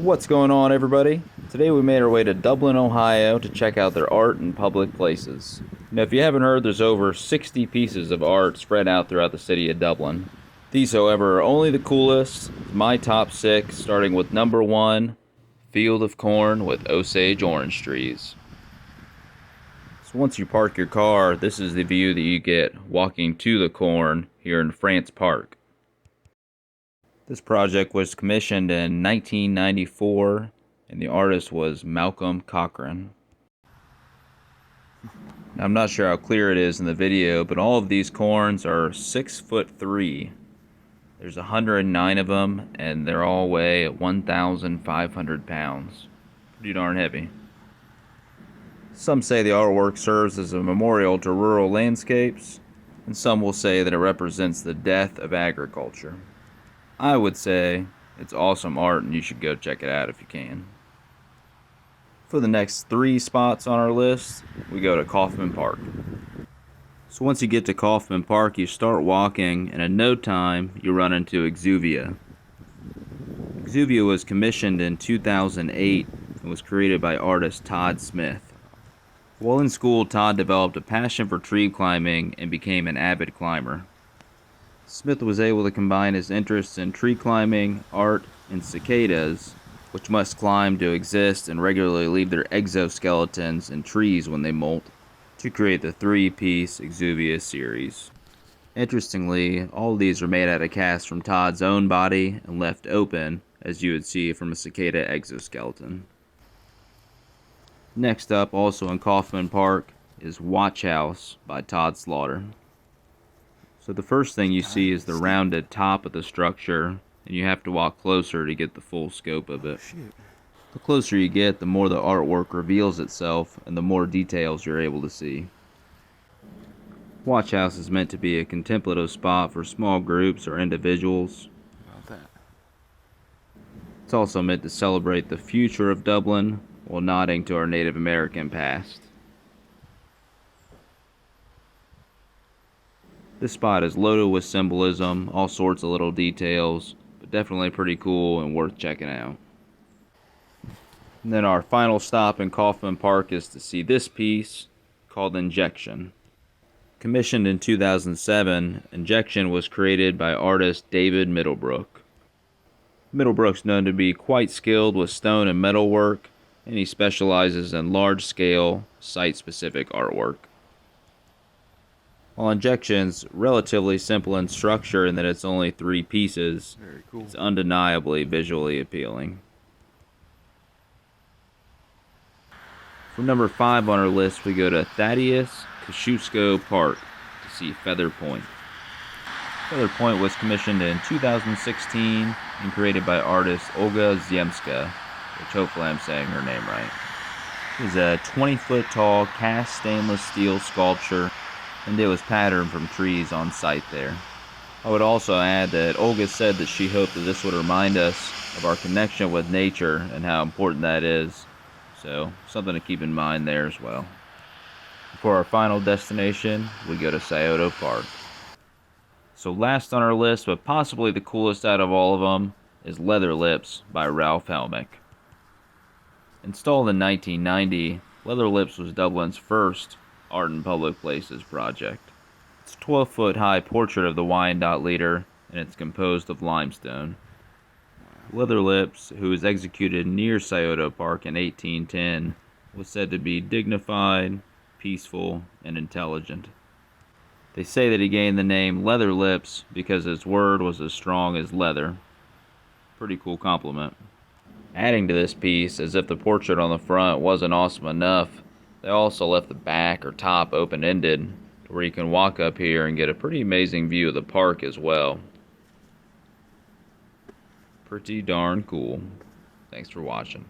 What's going on, everybody? Today we made our way to Dublin, Ohio to check out their art in public places. Now, if you haven't heard, there's over 60 pieces of art spread out throughout the city of Dublin. These, however, are only the coolest. My top 6, starting with number 1, Field of Corn with Osage orange trees. So once you park your car, this is the view that you get walking to the corn here in France Park. This project was commissioned in 1994, and the artist was Malcolm Cochran. Now, I'm not sure how clear it is in the video, but all of these corns are 6'3". There's 109 of them, and they're all weigh 1,500 pounds. Pretty darn heavy. Some say the artwork serves as a memorial to rural landscapes, and some will say that it represents the death of agriculture. I would say it's awesome art and you should go check it out if you can. For the next 3 spots on our list, we go to Kaufman Park. So once you get to Kaufman Park, you start walking, and in no time you run into Exuvia. Exuvia was commissioned in 2008 and was created by artist Todd Smith. While in school, Todd developed a passion for tree climbing and became an avid climber. Smith was able to combine his interests in tree climbing, art, and cicadas, which must climb to exist and regularly leave their exoskeletons in trees when they molt, to create the 3-piece Exuvia series. Interestingly, all of these are made out of casts from Todd's own body and left open, as you would see from a cicada exoskeleton. Next up, also in Kaufman Park, is Watch House by Todd Slaughter. So the first thing you see is the rounded top of the structure, and you have to walk closer to get the full scope of it. The closer you get, the more the artwork reveals itself, and the more details you're able to see. Watch House is meant to be a contemplative spot for small groups or individuals. It's also meant to celebrate the future of Dublin while nodding to our Native American past. This spot is loaded with symbolism, all sorts of little details, but definitely pretty cool and worth checking out. And then our final stop in Kaufman Park is to see this piece called Injection. Commissioned in 2007, Injection was created by artist David Middlebrook. Middlebrook's known to be quite skilled with stone and metal work, and he specializes in large-scale, site-specific artwork. While Injection's relatively simple in structure in that it's only 3 pieces, very cool. It's undeniably visually appealing. For number 5 on our list, we go to Thaddeus Kosciuszko Park to see Feather Point. Feather Point was commissioned in 2016 and created by artist Olga Ziemska, which hopefully I'm saying her name right. It is a 20-foot tall cast stainless steel sculpture, and it was patterned from trees on site there. I would also add that Olga said that she hoped that this would remind us of our connection with nature and how important that is, so something to keep in mind there as well. For our final destination, we go to Scioto Park. So last on our list, but possibly the coolest out of all of them, is Leather Lips by Ralph Helmick. Installed in 1990, Leather Lips was Dublin's first art in public places project. It's a 12-foot high portrait of the Wyandotte leader, and it's composed of limestone. Leather Lips, who was executed near Scioto Park in 1810, was said to be dignified, peaceful, and intelligent. They say that he gained the name Leather Lips because his word was as strong as leather. Pretty cool compliment. Adding to this piece, as if the portrait on the front wasn't awesome enough, they also left the back or top open-ended, to where you can walk up here and get a pretty amazing view of the park as well. Pretty darn cool. Thanks for watching.